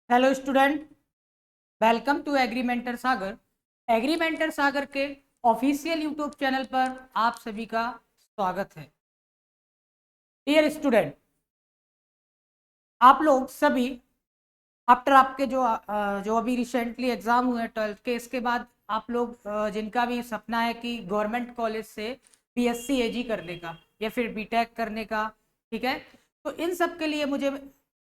Hello student, welcome to एग्रीमेंटर सागर। एग्रीमेंटर सागर के official YouTube channel पर आप सभी का स्वागत है। डियर स्टूडेंट, आप लोग सभी आफ्टर आपके जो अभी रिसेंटली एग्जाम हुए हैं 12th के, इसके बाद आप लोग जिनका भी सपना है कि गवर्नमेंट कॉलेज से बीएससी एजी करने का या फिर बीटेक करने का, ठीक है, तो इन सब के लिए मुझे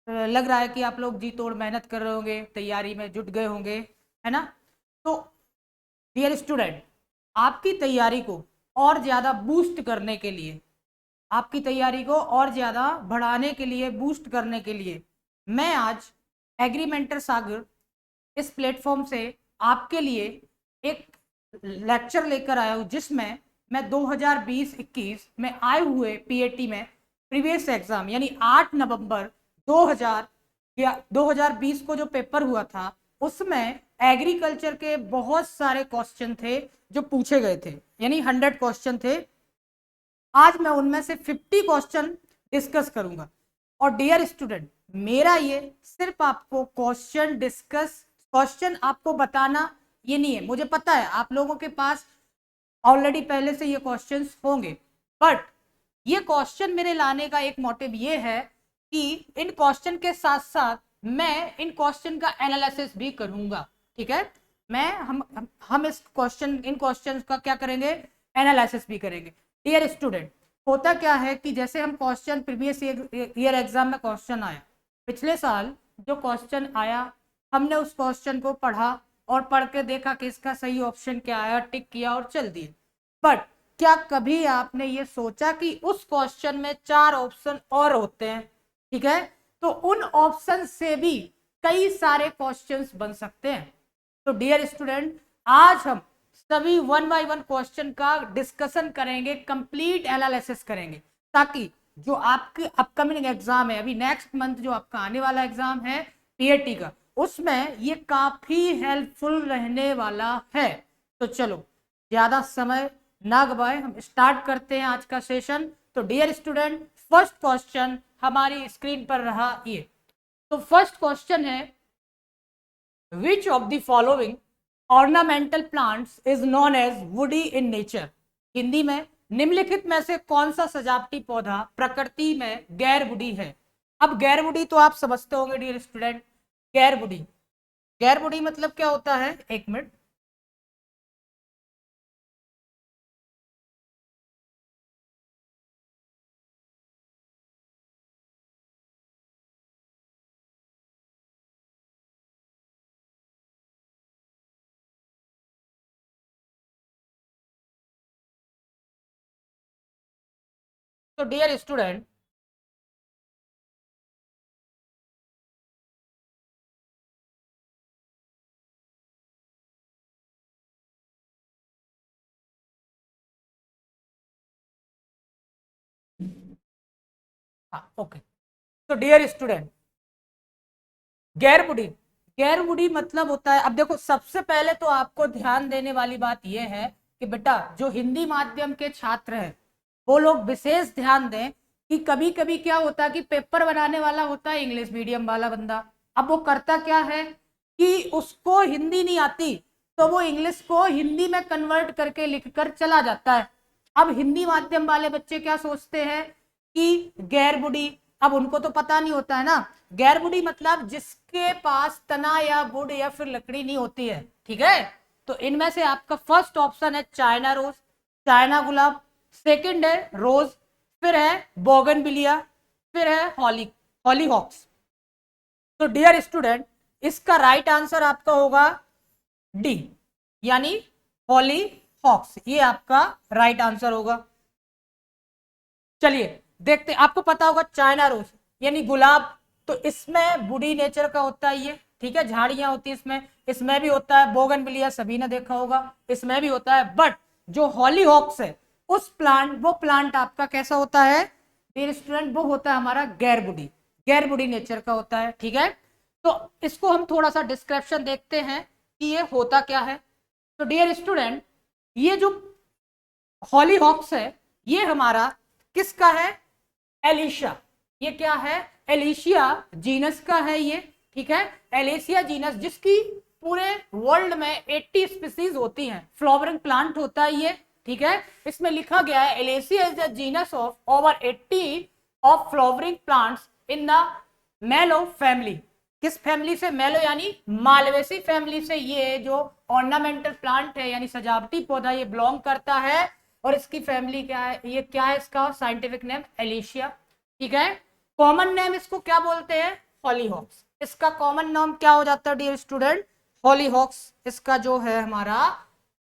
लग रहा है कि आप लोग जी तोड़ मेहनत कर रहे होंगे, तैयारी में जुट गए होंगे, है ना। तो डियर स्टूडेंट, आपकी तैयारी को और ज़्यादा बूस्ट करने के लिए, आपकी तैयारी को और ज़्यादा बढ़ाने के लिए, बूस्ट करने के लिए मैं आज एग्रीमेंटर सागर इस प्लेटफॉर्म से आपके लिए एक लेक्चर लेकर आया हूँ, जिसमें मैं 2020-21 में आए हुए पीएटी में प्रीवियस एग्जाम यानी 8 नवंबर 2000 या 2020 को जो पेपर हुआ था, उसमें एग्रीकल्चर के बहुत सारे क्वेश्चन थे जो पूछे गए थे, यानी 100 क्वेश्चन थे। आज मैं उनमें से 50 क्वेश्चन डिस्कस करूंगा। और डियर स्टूडेंट, मेरा ये सिर्फ आपको क्वेश्चन आपको बताना ये नहीं है। मुझे पता है आप लोगों के पास ऑलरेडी पहले से ये क्वेश्चंस होंगे, बट ये क्वेश्चन मेरे लाने का एक मोटिव ये है कि इन क्वेश्चन के साथ साथ मैं इन क्वेश्चन का एनालिसिस भी करूंगा, ठीक है। मैं हम इस क्वेश्चन इन क्वेश्चंस का क्या करेंगे, एनालिसिस भी करेंगे। डियर स्टूडेंट, होता क्या है कि जैसे हम क्वेश्चन प्रीवियस ईयर एग्जाम में क्वेश्चन आया, पिछले साल जो क्वेश्चन आया, हमने उस क्वेश्चन को पढ़ा और पढ़ के देखा कि इसका सही ऑप्शन क्या आया, टिक किया और चल दिए। बट क्या कभी आपने ये सोचा कि उस क्वेश्चन में 4 ऑप्शन और होते हैं, ठीक है, तो उन ऑप्शन से भी कई सारे क्वेश्चंस बन सकते हैं। तो डियर स्टूडेंट, आज हम सभी 1 बाय 1 क्वेश्चन का डिस्कशन करेंगे, कंप्लीट एनालिसिस करेंगे, ताकि जो आपके अपकमिंग एग्जाम है, अभी नेक्स्ट मंथ जो आपका आने वाला एग्जाम है पीएटी का, उसमें ये काफी हेल्पफुल रहने वाला है। तो चलो ज्यादा समय ना गवाए, हम स्टार्ट करते हैं आज का सेशन। तो डियर स्टूडेंट, फर्स्ट क्वेश्चन हमारी स्क्रीन पर रहा ये। तो फर्स्ट क्वेश्चन है, which of the following ornamental plants is known as woody in nature. Hindi में निम्नलिखित में से कौन सा सजावटी पौधा प्रकृति में गैर वुडी है। अब गैर वुडी तो आप समझते होंगे डियर स्टूडेंट, गैर वुडी, गैर वुडी मतलब क्या होता है, एक मिनट। तो डियर स्टूडेंट, हाँ ओके, तो डियर स्टूडेंट, गैर वुडी, गैर वुडी मतलब होता है, अब देखो सबसे पहले तो आपको ध्यान देने वाली बात यह है कि बेटा जो हिंदी माध्यम के छात्र हैं वो लोग विशेष ध्यान दें कि कभी कभी क्या होता है कि पेपर बनाने वाला होता है इंग्लिश मीडियम वाला बंदा, अब वो करता क्या है कि उसको हिंदी नहीं आती, तो वो इंग्लिश को हिंदी में कन्वर्ट करके लिखकर चला जाता है। अब हिंदी माध्यम वाले बच्चे क्या सोचते हैं कि गैर बुढ़ी, अब उनको तो पता नहीं होता है ना, गैर बुढ़ी मतलब जिसके पास तना या बुढ़ या फिर लकड़ी नहीं होती है, ठीक है। तो इनमें से आपका फर्स्ट ऑप्शन है चाइना रोज, चाइना गुलाब, सेकंड है रोज, फिर है बोगनविलिया, फिर है हॉली हॉलीहॉक्स। तो डियर स्टूडेंट, इसका राइट आंसर आपका होगा डी, यानी हॉलीहॉक्स, ये आपका राइट आंसर होगा। चलिए देखते, आपको पता होगा चाइना रोज यानी गुलाब, तो इसमें बुढ़ी नेचर का होता है ये, ठीक है, झाड़ियां होती है इसमें, इसमें भी होता है। बोगनविलिया सभी ने देखा होगा, इसमें भी होता है। बट जो हॉलीहॉक्स है उस प्लांट, वो प्लांट आपका कैसा होता है डियर स्टूडेंट, वो होता है हमारा गैर बुढ़ी, गैर बुढ़ी नेचर का होता है, ठीक है। तो इसको हम थोड़ा सा डिस्क्रिप्शन देखते हैं कि ये होता क्या है। तो डियर स्टूडेंट, ये जो हॉलीहॉक्स है ये हमारा किसका है, एलिशिया, ये क्या है, एलिशिया जीनस का है ये, ठीक है, एलेसिया जीनस, जिसकी पूरे वर्ल्ड में 80 स्पीसीज होती हैं, फ्लावरिंग प्लांट होता है ये, ठीक है। इसमें लिखा गया है Alcea is a genus of over 80 of flowering plants in the mallow family. किस फैमिली से? मेलो यानी मालवेसी फैमिली से ये जो ऑर्नामेंटल प्लांट है यानी सजावटी पौधा ये बिलोंग करता है। और इसकी फैमिली क्या है, ये क्या है, इसका साइंटिफिक नेम एलेशिया, ठीक है। कॉमन नेम इसको क्या बोलते हैं? हॉलीहॉक्स। इसका कॉमन नाम क्या हो जाता है डियर स्टूडेंट? हॉलीहॉक्स इसका जो है हमारा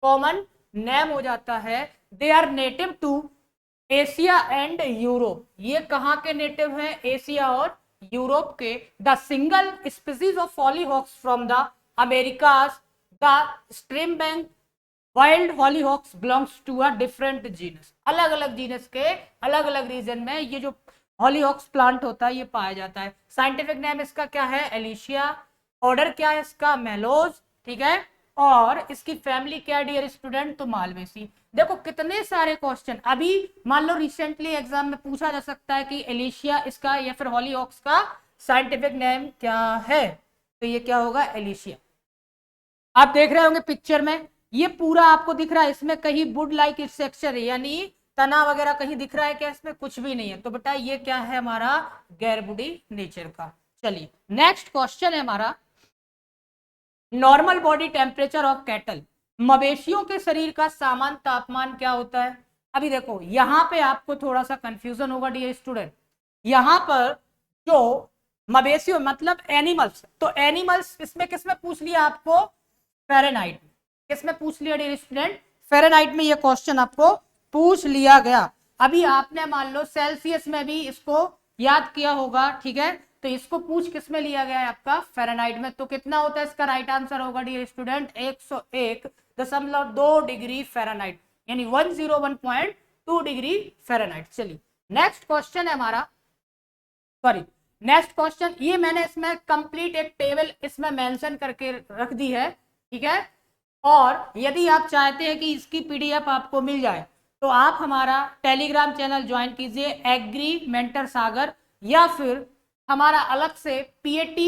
कॉमन नेम हो जाता है। They are native to Asia and Europe. ये कहाँ के नेटिव हैं? एशिया और यूरोप के। The single species of hollyhocks from the Americas, the stream bank wild hollyhocks belongs to a different genus. अलग अलग जीनस के अलग अलग रीजन में ये जो हॉलीहॉक्स प्लांट होता है ये पाया जाता है। साइंटिफिक नेम इसका क्या है? एलिशिया। ऑर्डर क्या है इसका? मेलोज, ठीक है। और इसकी फैमिली क्या है डियर स्टूडेंट? तो मालवेसी। देखो कितने सारे क्वेश्चन अभी मान लो रिसेंटली एग्जाम में पूछा जा सकता है कि एलिशिया इसका या फिर हॉलीहॉक्स का साइंटिफिक नेम क्या है? तो ये क्या होगा? एलिशिया। आप देख रहे होंगे पिक्चर में ये पूरा आपको दिख रहा है, इसमें कहीं वुड लाइक स्ट्रक्चर है यानी तना वगैरह कहीं दिख रहा है क्या? इसमें कुछ भी नहीं है। तो बेटा ये क्या है हमारा? गैर वुडी नेचर का। चलिए नेक्स्ट क्वेश्चन है हमारा, normal body temperature of cattle. मवेशियों के शरीर का सामान्य तापमान क्या होता है? अभी देखो यहाँ पे आपको थोड़ा सा कंफ्यूजन होगा डियर स्टूडेंट। यहाँ पर जो मवेशियों मतलब एनिमल्स, तो एनिमल्स इसमें किसमें पूछ लिया आपको? फ़ारेनहाइट। किसमें पूछ लिया डियर स्टूडेंट? फ़ारेनहाइट में ये क्वेश्चन आपको पूछ लिया गया। अभी आपने मान लो सेल्सियस में भी इसको याद किया होगा, ठीक है। तो इसको पूछ किस में लिया गया है? आपका फ़ारेनहाइट में। तो कितना होता है इसका राइट आंसर होगा डियर स्टूडेंट? 101.2 डिग्री फ़ारेनहाइट यानी 101.2 डिग्री फ़ारेनहाइट। चलिए नेक्स्ट क्वेश्चन है हमारा, सॉरी नेक्स्ट क्वेश्चन, ये मैंने इसमें कंप्लीट एक टेबल इसमें मेंशन करके रख दी है, ठीक है। और यदि आप चाहते हैं कि इसकी पीडीएफ आपको मिल जाए तो आप हमारा टेलीग्राम चैनल ज्वाइन कीजिए एग्री मेंटर सागर, या फिर हमारा अलग से PAT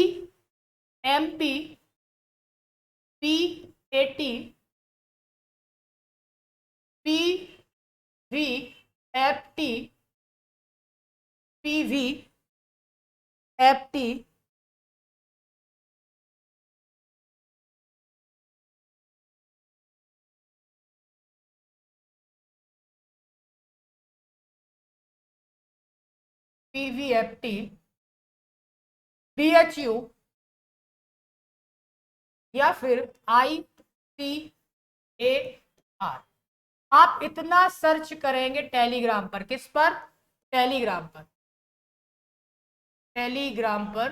MP PAT PVFT PVFT PVFT BHU या फिर ICAR। आप इतना सर्च करेंगे टेलीग्राम पर। किस पर? टेलीग्राम पर। टेलीग्राम पर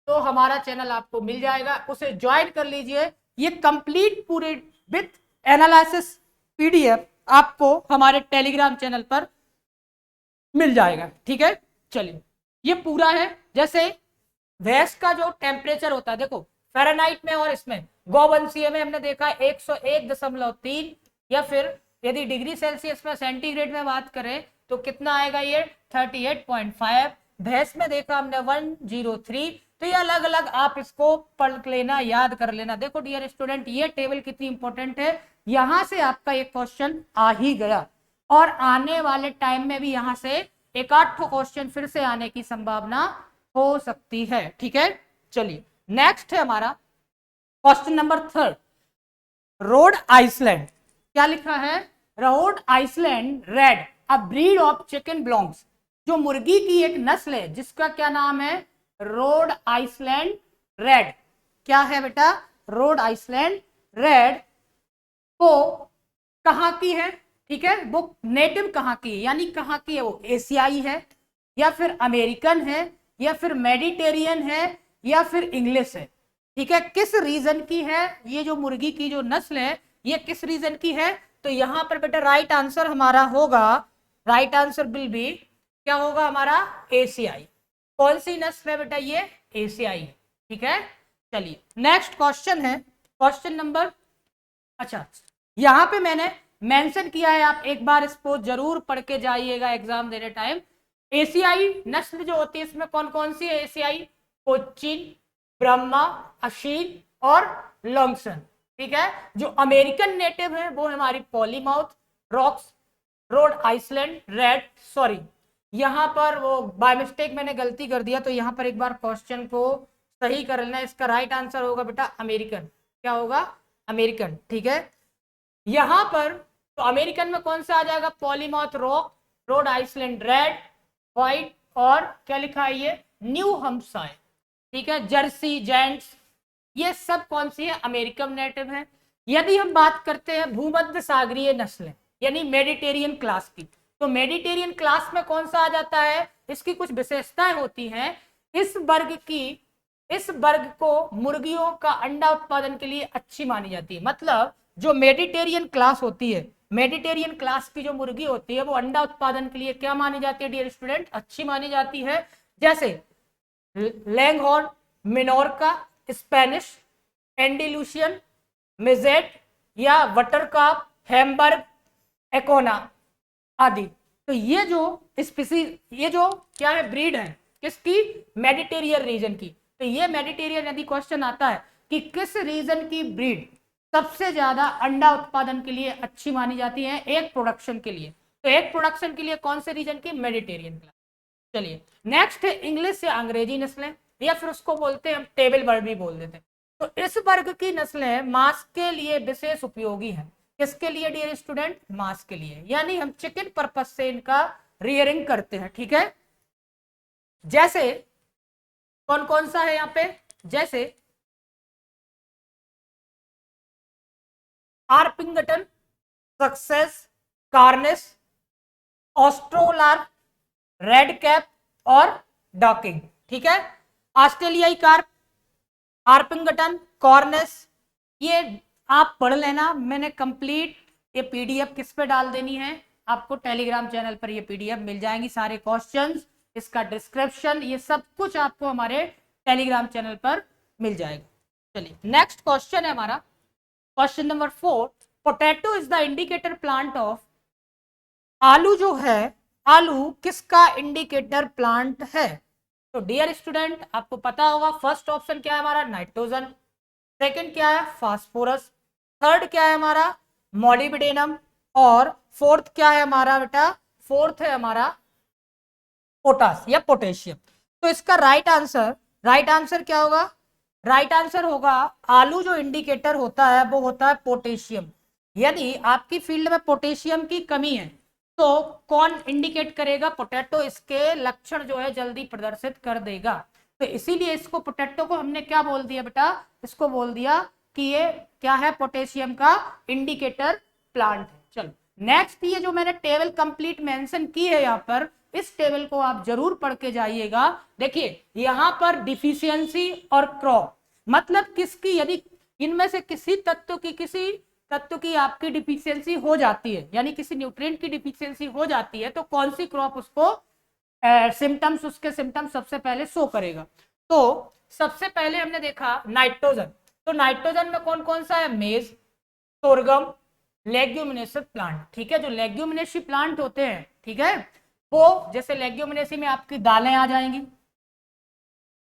तो हमारा चैनल आपको मिल जाएगा, उसे ज्वाइन कर लीजिए। ये कंप्लीट पूरे विथ एनालिसिस पीडीएफ आपको हमारे टेलीग्राम चैनल पर मिल जाएगा, ठीक है। चलिए ये पूरा है। जैसे भैंस का जो टेम्परेचर होता है, देखो फ़ारेनहाइट में और इसमें गौवंशीय में हमने देखा 101.3, या फिर यदि डिग्री सेल्सियस में सेंटीग्रेड में बात करें तो कितना आएगा? ये 38.5। भैंस में देखा हमने 103। तो ये अलग अलग आप इसको पढ़ लेना, याद कर लेना। देखो डियर स्टूडेंट ये टेबल कितनी इंपॉर्टेंट है, यहां से आपका एक क्वेश्चन आ ही गया और आने वाले टाइम में भी यहां से एक आध क्वेश्चन फिर से आने की संभावना हो सकती है, ठीक है। चलिए नेक्स्ट है हमारा क्वेश्चन नंबर 3, रोड आइसलैंड। क्या लिखा है? Rhode Island Red a breed of chicken belongs. जो मुर्गी की एक नस्ल है जिसका क्या नाम है? Rhode Island Red. क्या है बेटा? Rhode Island Red. वो कहां की है? ठीक है, वो नेटिव कहां की है यानी कहां की है? वो एशियाई है या फिर अमेरिकन है या फिर मेडिटेरियन है या फिर इंग्लिश है, ठीक है। किस रीजन की है ये जो मुर्गी की जो नस्ल है, ये किस रीजन की है? तो यहां पर बेटा राइट आंसर हमारा होगा, राइट आंसर विल बी क्या होगा हमारा? एशियाई। कौन सी नस्ल है बेटा? ये एशियाई, ठीक है। चलिए नेक्स्ट क्वेश्चन है क्वेश्चन नंबर, अच्छा यहां पे मैंने मेंशन किया है, आप एक बार इसको जरूर पढ़ के जाइएगा एग्जाम देने टाइम। एशियाई नस्ल जो होती है इसमें कौन कौन सी है? एशियाई कोचिन, ब्रह्मा, अशील और लॉन्गसन। ठीक है, जो अमेरिकन नेटिव है वो हमारी Plymouth, rocks, Rhode Island, red, sorry यहां पर वो बाय मिस्टेक मैंने गलती कर दिया, तो यहां पर एक बार क्वेश्चन को सही कर लेना। इसका राइट आंसर होगा बेटा अमेरिकन। क्या होगा? अमेरिकन। ठीक है, यहां पर तो अमेरिकन में कौन सा आ जाएगा? Plymouth, rock, Rhode Island, red, white और क्या लिखा है ये? New Hampshire. ठीक है, जर्सी, जेंट्स, ये सब कौन सी है? अमेरिकन नेटिव है। यदि हम बात करते हैं भूमध्य सागरीय नस्लें यानी मेडिटेरियन क्लास की, तो मेडिटेरियन क्लास में कौन सा आ जाता है? इसकी कुछ विशेषताएं होती हैं। इस वर्ग को मुर्गियों का अंडा उत्पादन के लिए अच्छी मानी जाती है। मतलब जो मेडिटेरियन क्लास होती है, मेडिटेरियन क्लास की जो मुर्गी होती है वो अंडा उत्पादन के लिए क्या मानी जाती है डियर स्टूडेंट? अच्छी मानी जाती है। जैसे लैंगहॉर्न, मिनोरका, स्पेनिश, एंडिलुशियन, मिजेट या वटरकॉप, हैम्बर्ग, एकोना आदि। तो ये जो स्पीसीज, ये जो क्या है? ब्रीड है किसकी? मेडिटेरियन रीजन की। तो ये मेडिटेरियन यदि क्वेश्चन आता है कि किस रीजन की ब्रीड सबसे ज्यादा अंडा उत्पादन के लिए अच्छी मानी जाती है एक प्रोडक्शन के लिए, तो एक प्रोडक्शन के लिए कौन से रीजन की? Mediterranean class. चलिए नेक्स्ट है इंग्लिश या अंग्रेजी नस्लें, या फिर उसको बोलते हैं हम टेबल वर्ड भी बोल देते हैं। तो इस वर्ग की नस्लें मांस के लिए विशेष उपयोगी हैं। किसके लिए डियर स्टूडेंट? मांस के लिए, यानी हम चिकन पर्पज से इनका रियरिंग करते हैं। ठीक है, जैसे कौन कौन सा है यहाँ पे? जैसे आर्पिंगटन, सक्सेस, कार्नेस, ऑस्ट्रोलार, रेड कैप और डॉकिंग। ठीक है, ऑस्ट्रेलियाई कार्प, आर्पिंगटन, कॉर्नेस, ये आप पढ़ लेना। मैंने कंप्लीट ये पीडीएफ किस पे डाल देनी है? आपको टेलीग्राम चैनल पर ये पीडीएफ मिल जाएंगी, सारे क्वेश्चंस, इसका डिस्क्रिप्शन, ये सब कुछ आपको हमारे टेलीग्राम चैनल पर मिल जाएगा। चलिए नेक्स्ट क्वेश्चन है हमारा question number 4। Potato is the indicator plant of. आलू जो है, आलू किसका इंडिकेटर प्लांट है? तो डियर स्टूडेंट आपको पता होगा, फर्स्ट ऑप्शन क्या है हमारा? नाइट्रोजन, सेकंड क्या है? फास्फोरस, थर्ड क्या है हमारा? मॉलिब्डेनम, और फोर्थ क्या है हमारा बेटा? फोर्थ है हमारा पोटास या पोटेशियम। तो इसका राइट आंसर क्या होगा? राइट आंसर होगा, आलू जो इंडिकेटर होता है वो होता है पोटेशियम। यदि आपकी फील्ड में पोटेशियम की कमी है तो कौन इंडिकेट करेगा? पोटैटो इसके लक्षण जो है जल्दी प्रदर्शित कर देगा। तो इसीलिए इसको, पोटैटो को हमने क्या बोल दिया बेटा? इसको बोल दिया कि ये क्या है? पोटेशियम का इंडिकेटर प्लांट है। चलो नेक्स्ट, ये जो मैंने टेबल कंप्लीट मेंशन की है यहाँ पर, इस टेबल को आप जरूर पढ़ के जाइएगा। देखिए यहाँ पर डिफिशियंसी और क्रॉप, मतलब किसकी, यदि इनमें से किसी तत्व की आपकी डिफिशियंसी हो जाती है, यानी किसी न्यूट्रिएंट की डिफिशियंसी हो जाती है, तो कौन सी क्रॉप उसको सिम्टम्स, उसके सिम्टम्स सबसे पहले शो करेगा। तो सबसे पहले हमने देखा नाइट्रोजन। तो नाइट्रोजन में कौन कौन सा है? मेज, सोरगम, लेग्यूमिनेसी प्लांट। ठीक है, जो लेग्यूमिनेसी प्लांट होते हैं, ठीक है, वो जैसे लेग्यूमिनेसी में आपकी दालें आ जाएंगी।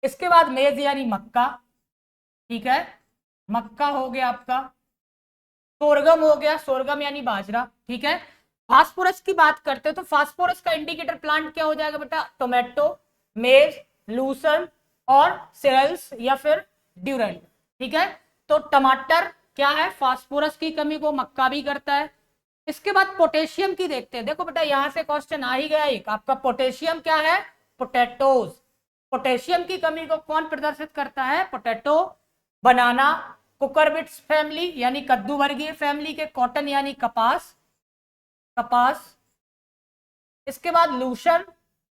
इसके बाद मेज यानी मक्का, ठीक है, मक्का हो गया आपका। सोरगम हो गया, सोरगम यानी बाजरा। ठीक है, फास्फोरस की बात करते हैं तो फास्फोरस का इंडिकेटर प्लांट क्या हो जाएगा बेटा? टोमेटो, मेज, लूसन और सेरेल्स या फिर ड्यूरेंट। ठीक है, तो टमाटर क्या है? फास्फोरस की कमी को मक्का भी करता है। इसके बाद पोटेशियम की देखते हैं। देखो बेटा यहां से क्वेश्चन आ ही गया एक आपका, पोटेशियम क्या है? पोटैटोज। पोटेशियम की कमी को कौन प्रदर्शित करता है? पोटैटो, बनाना, कुकरबिट्स फैमिली यानी कद्दू वर्गीय फैमिली के, कॉटन यानी कपास, इसके बाद लूशन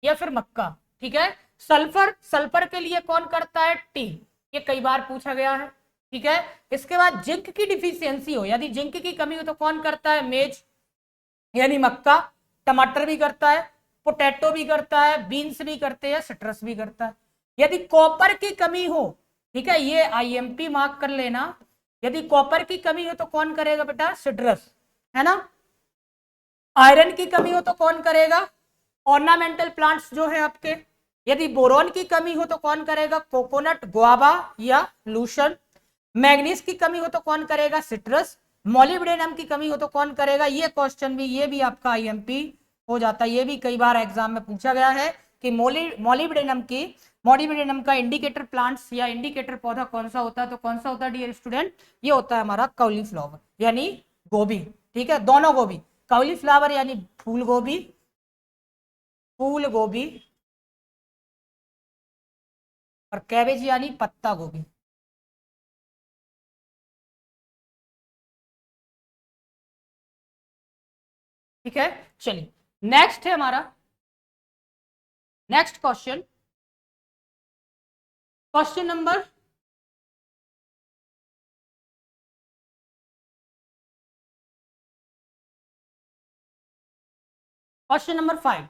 या फिर मक्का। ठीक है, सल्फर के लिए कौन करता है? टी, ये कई बार पूछा गया है। ठीक है, इसके बाद जिंक की डिफिशियंसी हो, यदि जिंक की कमी हो तो कौन करता है? मेज यानी मक्का। टमाटर भी करता है, पोटैटो भी करता है, बीन्स भी करते हैं, सिट्रस भी करता है। यदि कॉपर की कमी हो, ठीक है, ये आईएमपी मार्क कर लेना, यदि कॉपर की कमी हो तो कौन करेगा बेटा? सिट्रस, है ना। आयरन की कमी हो तो कौन करेगा? ऑर्नामेंटल प्लांट्स जो है आपके, यदि बोरोन की कमी हो तो कौन करेगा, कोकोनट, गुआवा या लूशन। मैग्नीज की कमी हो तो कौन करेगा, सिट्रस। मॉलिब्डेनम की कमी हो तो कौन करेगा, ये क्वेश्चन भी, ये भी आपका आईएमपी हो जाता है, ये भी कई बार एग्जाम में पूछा गया है कि मॉलिब्डेनम का इंडिकेटर प्लांट्स या इंडिकेटर पौधा कौन सा होता है, तो कौन सा होता है डियर स्टूडेंट, ये होता है हमारा कॉलीफ्लावर यानी गोभी। ठीक है, दोनों गोभी, कॉलीफ्लावर यानी फूल गोभी, फूल गोभी, और कैबेज यानी पत्ता गोभी। ठीक है, चलिए नेक्स्ट है हमारा, next question, question number question number 5।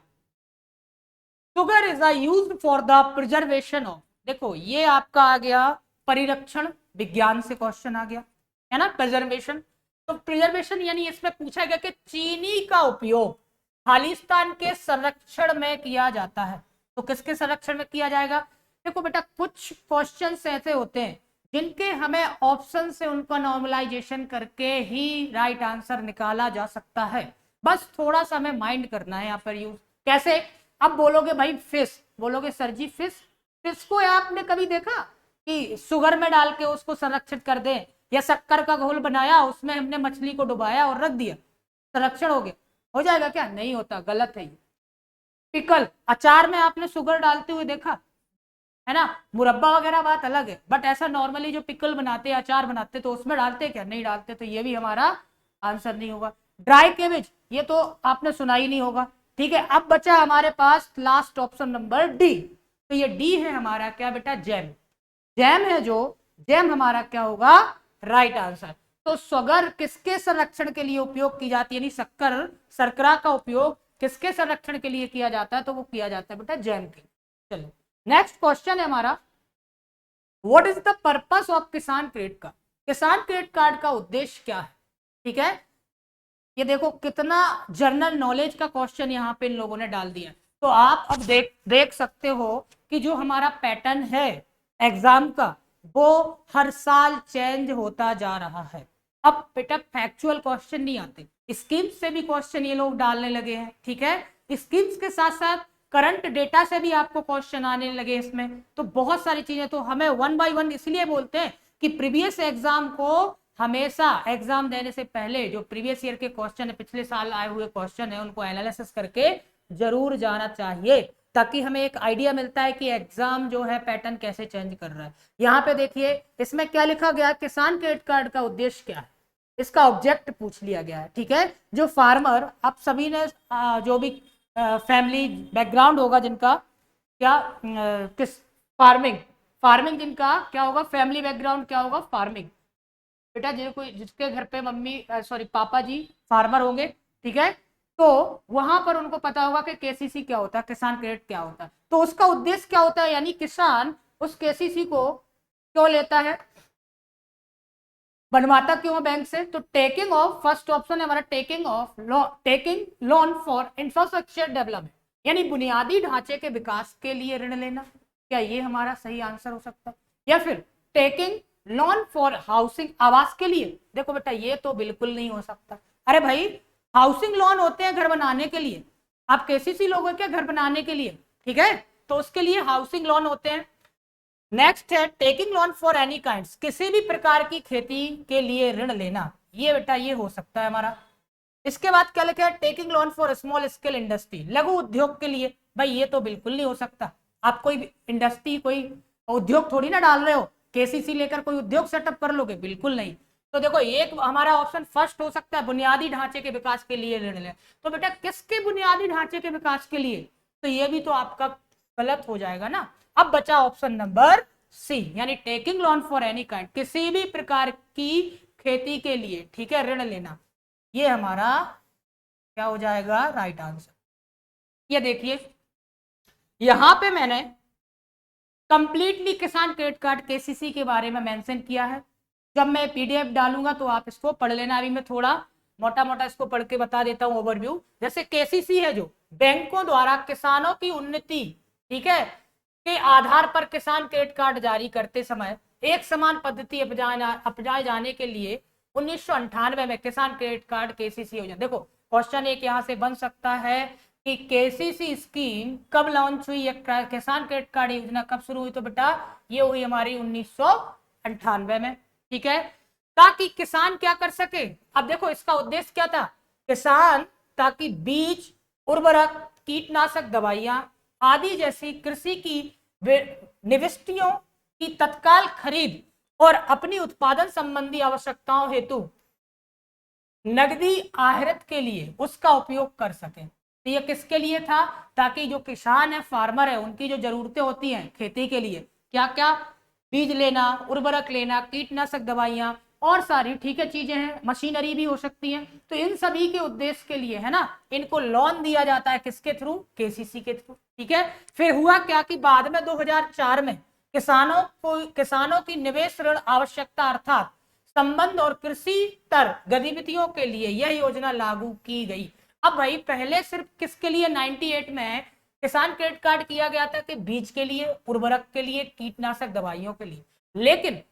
Sugar is used for the preservation of, देखो ये आपका आ गया परिरक्षण विज्ञान से क्वेश्चन आ गया है ना, प्रिजर्वेशन। तो प्रिजर्वेशन यानी इसमें पूछा गया कि चीनी का उपयोग खालिस्तान के संरक्षण में किया जाता है, तो किसके संरक्षण में किया जाएगा। देखो बेटा कुछ क्वेश्चंस ऐसे होते हैं जिनके हमें ऑप्शन से उनका नॉर्मलाइजेशन करके ही राइट आंसर निकाला जा सकता है, बस थोड़ा सा हमें माइंड करना है यहाँ पर यूज। कैसे, अब बोलोगे भाई फिश, बोलोगे सर जी फिश, फिश को आपने कभी देखा कि शुगर में डाल के उसको संरक्षित कर दें, या शक्कर का घोल बनाया उसमें हमने मछली को डुबाया और रख दिया, संरक्षण हो गया, हो जाएगा क्या, नहीं होता, गलत है ये। पिकल, अचार में आपने शुगर डालते हुए देखा है ना, मुरब्बा वगैरह बात अलग है, बट ऐसा नॉर्मली जो पिकल बनाते हैं, अचार बनाते, तो उसमें डालते क्या, नहीं डालते, तो ये भी हमारा आंसर नहीं होगा। ड्राई केबेज, ये तो आपने सुना ही नहीं होगा। ठीक है, अब बचा हमारे पास लास्ट ऑप्शन नंबर डी, तो ये डी है हमारा क्या बेटा, जैम। जैम है जो, जैम हमारा क्या होगा, राइट आंसर। तो शुगर किसके संरक्षण के लिए उपयोग की जाती है, यानी शक्कर, शर्करा का उपयोग किसके संरक्षण के लिए किया जाता है, तो वो किया जाता है बेटा जैम के। चलो नेक्स्ट क्वेश्चन है हमारा, what is the purpose of किसान क्रेडिट कार्ड, किसान क्रेडिट कार्ड का उद्देश्य क्या है। ठीक है, ये देखो कितना जनरल नॉलेज का क्वेश्चन यहाँ पे इन लोगों ने डाल दिया। तो आप अब देख सकते हो कि जो हमारा पैटर्न है एग्जाम का वो हर साल चेंज होता जा रहा है। अब बेटा फैक्चुअल क्वेश्चन नहीं आते, स्कीम्स से भी क्वेश्चन ये लोग डालने लगे हैं। ठीक है, स्कीम्स के साथ साथ करंट डेटा से भी आपको क्वेश्चन आने लगे इसमें, तो बहुत सारी चीजें, तो हमें 1 बाय 1 इसलिए बोलते हैं कि प्रीवियस एग्जाम को हमेशा एग्जाम देने से पहले जो प्रीवियस ईयर के क्वेश्चन है, पिछले साल आए हुए क्वेश्चन है, उनको एनालिसिस करके जरूर जाना चाहिए, ताकि हमें एक आइडिया मिलता है कि एग्जाम जो है पैटर्न कैसे चेंज कर रहा है। यहाँ पे देखिए इसमें क्या लिखा गया, किसान क्रेडिट कार्ड का उद्देश्य क्या है, इसका ऑब्जेक्ट पूछ लिया गया है। ठीक है, जो फार्मर, आप सभी ने जो भी फैमिली बैकग्राउंड होगा जिनका, क्या किस फार्मिंग, फार्मिंग जिनका क्या होगा, फैमिली बैकग्राउंड क्या होगा, फार्मिंग। बेटा जिसके घर पे मम्मी सॉरी पापा जी फार्मर होंगे, ठीक है, तो वहां पर उनको पता होगा कि केसीसी क्या होता है, किसान क्रेडिट क्या होता है, तो उसका उद्देश्य क्या होता है, यानी किसान उस केसीसी को क्यों लेता है, बनवाता क्यों बैंक से, तो टेकिंग ऑफ, फर्स्ट ऑप्शन है हमारा taking loan for infrastructure development, यानी बुनियादी ढांचे के विकास के लिए ऋण लेना, क्या ये हमारा सही आंसर हो सकता है, या फिर टेकिंग लोन फॉर हाउसिंग, आवास के लिए। देखो बेटा ये तो बिल्कुल नहीं हो सकता, अरे भाई हाउसिंग लोन होते हैं घर बनाने के लिए, आप केसीसी लोगे क्या घर बनाने के लिए, ठीक है, तो उसके लिए हाउसिंग लोन होते हैं। नेक्स्ट है taking loan for any kinds, किसी भी प्रकार की खेती के लिए ऋण लेना, ये बेटा ये हो सकता है हमारा। इसके बाद क्या लिखा है, taking loan for small scale industry, लघु उद्योग के लिए, भाई ये तो बिल्कुल नहीं हो सकता, आप कोई इंडस्ट्री कोई उद्योग थोड़ी ना डाल रहे हो, केसीसी लेकर कोई उद्योग सेटअप कर लोगे, बिल्कुल नहीं। तो देखो एक हमारा ऑप्शन फर्स्ट हो सकता है, बुनियादी ढांचे के विकास के लिए ऋण ले, तो बेटा किसके बुनियादी ढांचे के विकास के लिए, तो ये भी तो आपका गलत हो जाएगा ना। अब बचा ऑप्शन नंबर सी, यानी taking loan for any kind, किसी भी प्रकार की खेती के लिए, ठीक है, ऋण लेना, ये हमारा क्या हो जाएगा, राइट आंसर। ये देखिए यहां पे मैंने कंप्लीटली किसान क्रेडिट कार्ड केसीसी के बारे में मेंशन किया है, जब मैं पीडीएफ डालूंगा तो आप इसको पढ़ लेना, अभी मैं थोड़ा मोटा मोटा इसको पढ़ के बता देता हूं ओवरव्यू। जैसे केसीसी है जो बैंकों द्वारा किसानों की उन्नति, ठीक है, के आधार पर किसान क्रेडिट कार्ड जारी करते समय एक समान पद्धति अपनाए जाने के लिए 1998 में किसान क्रेडिट कार्ड केसीसी योजना। देखो क्वेश्चन एक यहां से बन सकता है कि केसीसी स्कीम कब लॉन्च हुई, किसान क्रेडिट कार्ड योजना कब शुरू हुई, तो बेटा ये हुई हमारी 1998 में। ठीक है, ताकि किसान क्या कर सके, अब देखो इसका उद्देश्य क्या था, किसान ताकि बीज, उर्वरक, कीटनाशक दवाइयां आदि जैसी कृषि की निविष्टियों की तत्काल खरीद और अपनी उत्पादन संबंधी आवश्यकताओं हेतु नगदी आहरित के लिए उसका उपयोग कर सके। तो ये किसके लिए था, ताकि जो किसान है, फार्मर है, उनकी जो जरूरतें होती हैं खेती के लिए, क्या क्या, बीज लेना, उर्वरक लेना, कीटनाशक दवाइयां और सारी ठीक है चीजें हैं, मशीनरी भी हो सकती हैं, तो इन सभी के उद्देश्य के लिए है ना, इनको लोन दिया जाता है किसके थ्रू, केसीसी के थ्रू। ठीक है, फिर हुआ क्या कि बाद में 2004 में किसानों की निवेश ऋण आवश्यकता अर्थात संबंध और कृषि तर गतिविधियों के लिए यह योजना लागू की गई। अब भाई पहले सिर्फ किसके लिए 98 में किसान क्रेडिट कार्ड किया गया था कि बीज के लिए, उर्वरक के लिए, कीटनाशक दवाइयों के लिए, लेकिन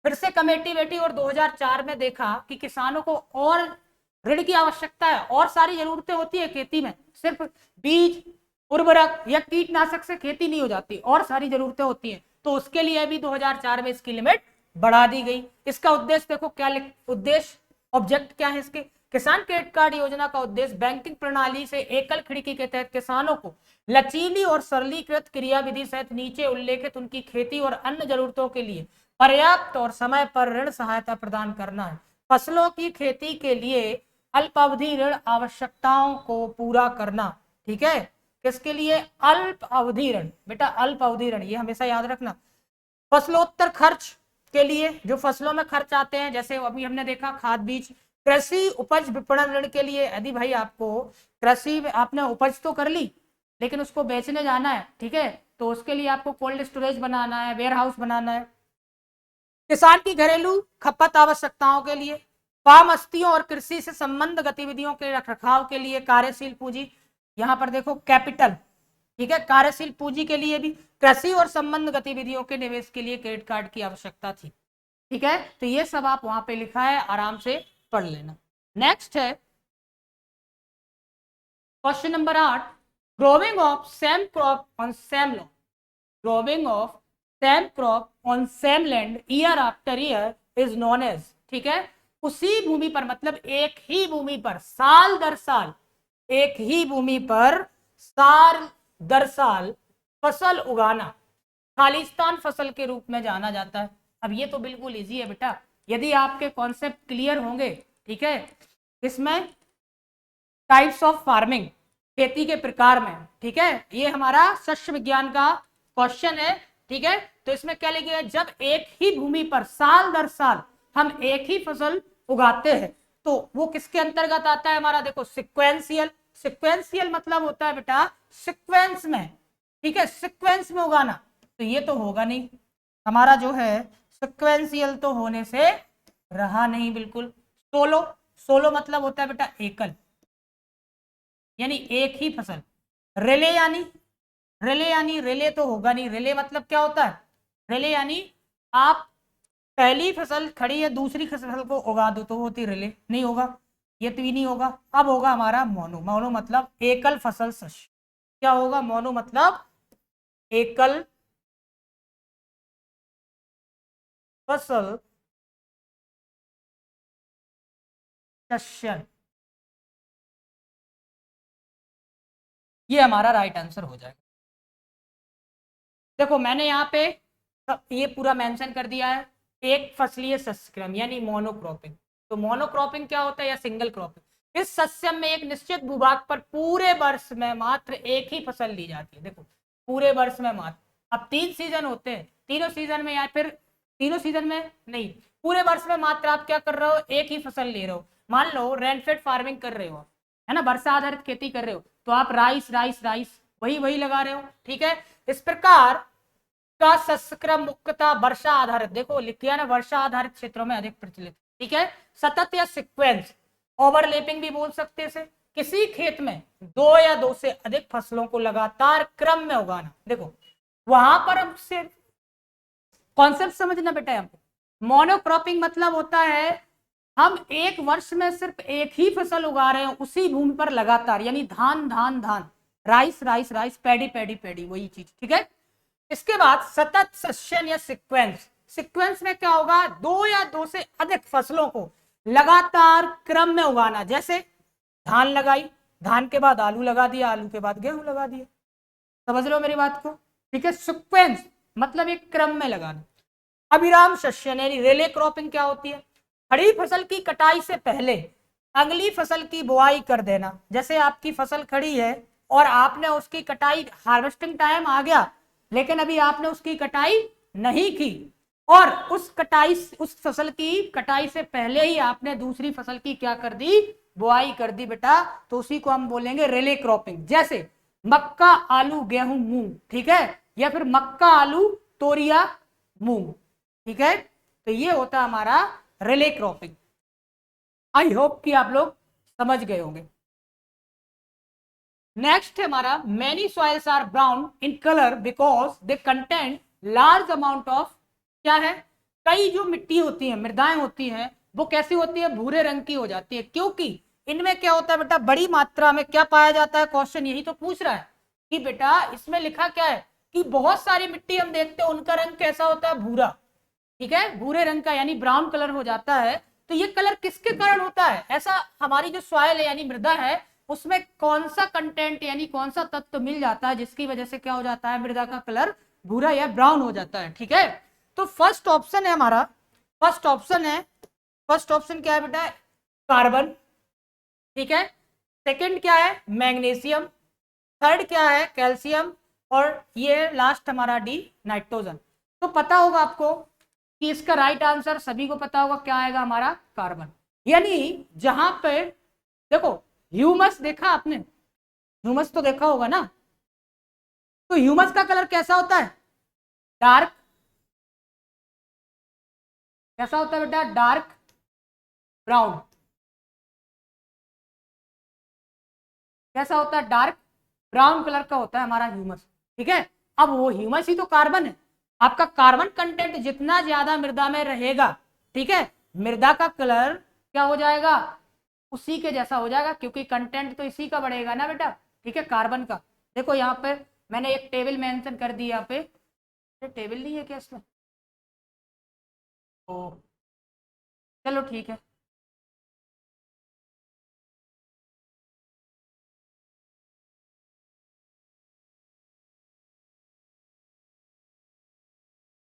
फिर से कमेटी बैठी और 2004 में देखा कि किसानों को और ऋण की आवश्यकता है, और सारी जरूरतें होती है खेती में, सिर्फ बीज, उर्वरक या कीटनाशक से खेती नहीं हो जाती, और सारी जरूरतें होती हैं, तो उसके लिए भी 2004 में इसकी लिमिट बढ़ा दी गई। इसका उद्देश्य देखो क्या, उद्देश्य ऑब्जेक्ट क्या है इसके, किसान क्रेडिट कार्ड योजना का उद्देश्य बैंकिंग प्रणाली से एकल खिड़की के तहत किसानों को लचीली और सरलीकृत क्रियाविधि सहित नीचे उल्लेखित उनकी खेती और अन्य जरूरतों के लिए पर्याप्त और समय पर ऋण सहायता प्रदान करना है। फसलों की खेती के लिए अल्पावधि ऋण आवश्यकताओं को पूरा करना। ठीक है, किसके लिए, अल्प अवधि ऋण, बेटा अल्प अवधि ऋण ये हमेशा याद रखना। फसलोत्तर खर्च के लिए, जो फसलों में खर्च आते हैं, जैसे अभी हमने देखा खाद बीज, कृषि उपज विपणन ऋण के लिए, यदि भाई आपको कृषि में आपने उपज तो कर ली लेकिन उसको बेचने जाना है, ठीक है, तो उसके लिए आपको कोल्ड स्टोरेज बनाना है, वेयर हाउस बनाना है। किसान की घरेलू खपत आवश्यकताओं के लिए, फार्म अस्तियों और कृषि से संबंध गतिविधियों के रखरखाव के लिए कार्यशील पूंजी, यहां पर देखो कैपिटल, ठीक है, कार्यशील पूंजी के लिए भी, कृषि और संबंध गतिविधियों के निवेश के लिए क्रेडिट कार्ड की आवश्यकता थी। ठीक है, तो ये सब आप वहां पे लिखा है, आराम से पढ़ लेना। नेक्स्ट है question number 8, growing of same crop on same land, growing of same crop on same land year after year is known as. ठीक है, उसी भूमि पर, मतलब एक ही भूमि पर साल दर साल, एक ही भूमि पर साल दर साल फसल उगाना खालिस्तान फसल के रूप में जाना जाता है। अब ये तो बिल्कुल इजी है बेटा, यदि आपके कॉन्सेप्ट क्लियर होंगे, ठीक है, इसमें टाइप्स ऑफ फार्मिंग, खेती के प्रकार में, ठीक है, ये हमारा शस्य विज्ञान का क्वेश्चन है। ठीक है, तो इसमें क्या लिखिएगा, जब एक ही भूमि पर साल दर साल हम एक ही फसल उगाते हैं तो वो किसके अंतर्गत आता है हमारा, देखो सिक्वेंशियल। सिक्वेंशियल मतलब होता है बेटा सीक्वेंस में, ठीक है, सीक्वेंस में उगाना, तो ये तो होगा नहीं हमारा, जो है सीक्वेंशियल तो होने से रहा नहीं बिल्कुल। सोलो, सोलो मतलब होता है बेटा एकल, यानी एक ही फसल। रिले यानी, रिले यानी, रिले तो होगा नहीं, रिले मतलब क्या होता है, रिले यानी आप पहली फसल खड़ी है दूसरी फसल को उगा दो तो होती रिले, नहीं होगा, ये तो भी नहीं होगा। अब होगा हमारा मोनो, मोनो मतलब एकल फसल शस्य। क्या होगा, मोनो मतलब एकल फसल शस्य, ये हमारा राइट आंसर हो जाएगा। देखो मैंने यहाँ पे ये पूरा मेंशन कर दिया है, एक फसलीय शस्य क्रम यानी मोनोक्रॉपिंग। तो मोनोक्रॉपिंग क्या होता है, या सिंगल क्रॉपिंग, इस शस्य में एक निश्चित भूभाग पर पूरे वर्ष में मात्र एक ही फसल ली जाती है। देखो पूरे वर्ष में मात्र, अब 3 सीजन होते हैं, तीनों सीजन में या फिर तीनों सीजन में नहीं, पूरे वर्ष में मात्र आप क्या कर रहे हो, एक ही फसल ले रहे हो। मान लो रेनफेड फार्मिंग कर रहे हो, है ना, वर्षा आधारित खेती कर रहे हो, तो आप राइस राइस राइस वही वही लगा रहे हो। ठीक है, इस प्रकार का शस्य क्रम मुख्यतः वर्षा आधारित, देखो लिख दिया ना, वर्षा आधारित क्षेत्रों में अधिक प्रचलित। ठीक है, सतत या सीक्वेंस, ओवरलैपिंग भी बोल सकते हैं, किसी खेत में 2 या 2 से अधिक फसलों को लगातार क्रम में उगाना। देखो वहां पर हम सिर्फ कॉन्सेप्ट समझना बेटा। यहाँ पे मोनोक्रॉपिंग मतलब होता है हम एक वर्ष में सिर्फ एक ही फसल उगा रहे हैं उसी भूमि पर लगातार, यानी धान धान धान, rice rice rice, paddy paddy paddy, वही चीज, ठीक है। इसके बाद सतत सस्यन या सीक्वेंस, सीक्वेंस में क्या होगा, दो या दो से अधिक फसलों को लगातार क्रम में उगाना, जैसे धान लगाई, धान के बाद आलू लगा दिया, आलू के बाद गेहूं लगा दिया, समझ रहे हो मेरी बात को, ठीक है। सीक्वेंस मतलब एक क्रम में लगाना। अभिराम सस्यन यानी रिले क्रॉपिंग क्या होती है, खड़ी फसल की कटाई से पहले अगली फसल की बुआई कर देना, जैसे आपकी फसल खड़ी है और आपने उसकी कटाई, हार्वेस्टिंग टाइम आ गया लेकिन अभी आपने उसकी कटाई नहीं की, और उस फसल की कटाई से पहले ही आपने दूसरी फसल की क्या कर दी, बुआई कर दी बेटा, तो उसी को हम बोलेंगे रिले क्रॉपिंग। जैसे मक्का आलू गेहूं मूंग, ठीक है, या फिर मक्का आलू तोरिया मूंग, ठीक है। तो ये होता है हमारा रिले क्रॉपिंग। आई होप कि आप लोग समझ गए होंगे। नेक्स्ट है हमारा many soils are brown in colour because they content large amount of, क्या है, कई जो मिट्टी होती है, मृदाएं होती हैं, वो कैसी होती है, भूरे रंग की हो जाती है, क्योंकि इनमें क्या होता है बेटा, बड़ी मात्रा में क्या पाया जाता है, क्वेश्चन यही तो पूछ रहा है कि बेटा इसमें लिखा क्या है कि बहुत सारी मिट्टी हम देखते हैं उनका रंग कैसा होता है, भूरा, ठीक है, भूरे रंग का यानी ब्राउन कलर हो जाता है। तो ये कलर किसके कारण होता है, ऐसा हमारी जो सॉइल है यानी मृदा है उसमें कौन सा कंटेंट यानी कौन सा तत्व मिल जाता है जिसकी वजह से क्या हो जाता है, मृदा का कलर भूरा या ब्राउन हो जाता है, ठीक है। तो फर्स्ट ऑप्शन है हमारा, फर्स्ट ऑप्शन क्या है बेटा, कार्बन, ठीक है। सेकंड क्या है, मैग्नीशियम, थर्ड क्या है, कैल्शियम, और ये लास्ट हमारा डी, नाइट्रोजन। तो पता होगा आपको कि इसका राइट आंसर सभी को पता होगा क्या आएगा हमारा, कार्बन। यानी जहां पे देखो ह्यूमस देखा आपने, ह्यूमस तो देखा होगा ना, तो ह्यूमस का कलर कैसा होता है, डार्क, कैसा होता है बेटा, डार्क ब्राउन, कैसा होता है, डार्क ब्राउन कलर का होता है हमारा ह्यूमस, ठीक है। अब वो ह्यूमस ही तो कार्बन है, आपका कार्बन कंटेंट जितना ज्यादा मृदा में रहेगा, ठीक है, मृदा का कलर क्या हो जाएगा, उसी के जैसा हो जाएगा, क्योंकि कंटेंट तो इसी का बढ़ेगा ना बेटा, ठीक है, कार्बन का। देखो यहाँ पे मैंने एक टेबल मेंशन कर दी, यहाँ पे टेबल नहीं है क्या इसमें, ओ चलो ठीक है,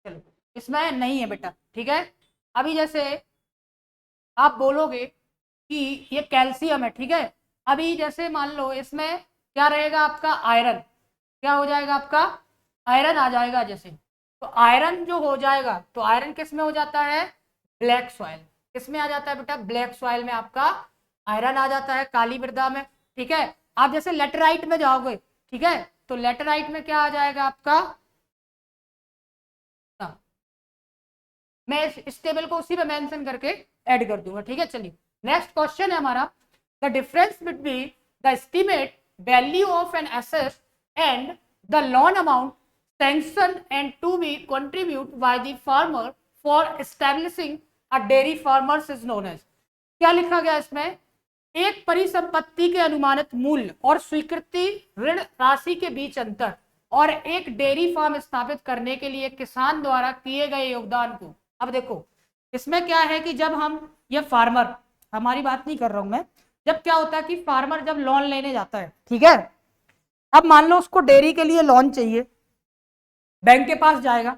चलो इसमें नहीं है बेटा, ठीक है। अभी जैसे आप बोलोगे कि ये कैल्शियम है, ठीक है, अभी जैसे मान लो इसमें क्या रहेगा आपका, आयरन, क्या हो जाएगा आपका, आयरन आ जाएगा, जैसे तो आयरन जो हो जाएगा, तो आयरन किस में हो जाता है, ब्लैक सॉइल, किस में आ जाता है बेटा, ब्लैक सॉइल में आपका आयरन आ जाता है, काली मृदा में, ठीक है। आप जैसे लेटराइट में जाओगे, ठीक है, तो लेटराइट में क्या आ जाएगा आपका, मैं इस टेबल को उसी पे मेंशन करके ऐड कर दूंगा, ठीक है। चलिए नेक्स्ट क्वेश्चन है हमारा, the difference between the estimate value of an asset and the loan amount sanction and to be contribute by the farmer for establishing a dairy farmers is known as, क्या लिखा गया इसमें, एक परिसंपत्ति के अनुमानित मूल्य और स्वीकृति ऋण राशि के बीच अंतर और एक डेयरी फार्म स्थापित करने के लिए किसान द्वारा किए गए योगदान को। अब देखो इसमें क्या है कि जब हम ये फार्मर, हमारी बात नहीं कर रहा हूं मैं, जब क्या होता है कि फार्मर जब लोन लेने जाता है, ठीक है, अब मान लो उसको डेयरी के लिए लोन चाहिए, बैंक के पास जाएगा,